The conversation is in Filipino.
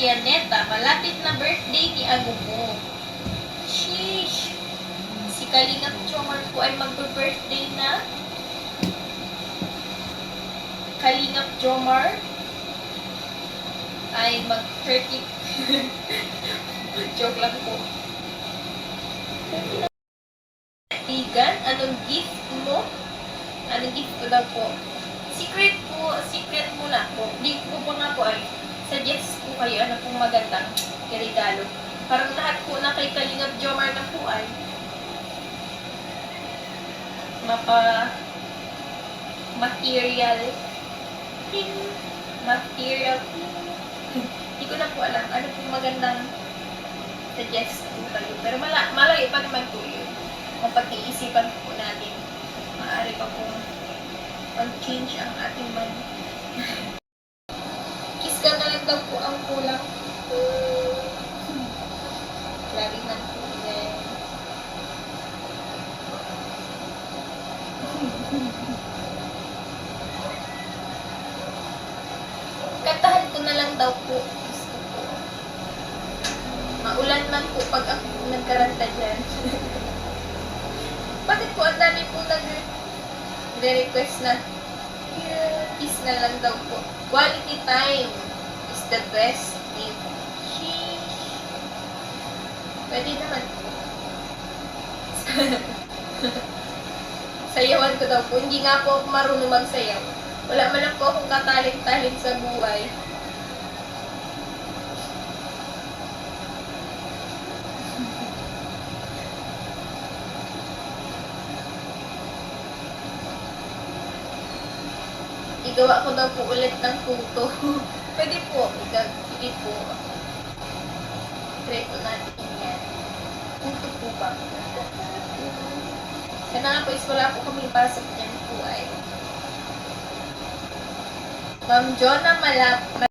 Adrianeta, malapit na birthday ni Agumo. Sheesh! Si Kalingap Jomar po ay magbe-birthday na. Kalingap Jomar ay mag-30. Joke lang po. Vegan, anong gift mo? Anong gift ko daw po? Secret muna po. Di ko po nga po ay suggest po kayo ano pong magandang regalo. Parang lahat po na kay Kalingap Jomar na po ay material. Hindi ko na po alam ano pong magandang suggest po kayo. Pero malayo pa naman po yun. Mapag-iisipan po natin. Maaari pa po mag-change ang ating mind. Kiss ka na lang daw po ang kulang. Lagi man po din. Kantahan ko na lang daw po. Gusto po. Maulan man po pag ako nagkaranta dyan. Bakit po ang dami po nag-request na kiss na lang daw po. Quality time is the best gift. Sheesh. Pwede naman po. Sayawan ko daw po. Hindi nga po ako marunong magsayaw. Wala man lang po akong katalent-talent sa buhay. Igawa ko daw po ulit ng puto. Pwede po. Sige po. Try po natin yan. Puto po ba? Sana nga po is wala po kami pasok dyan po ay. Ma'am Jonah Malap.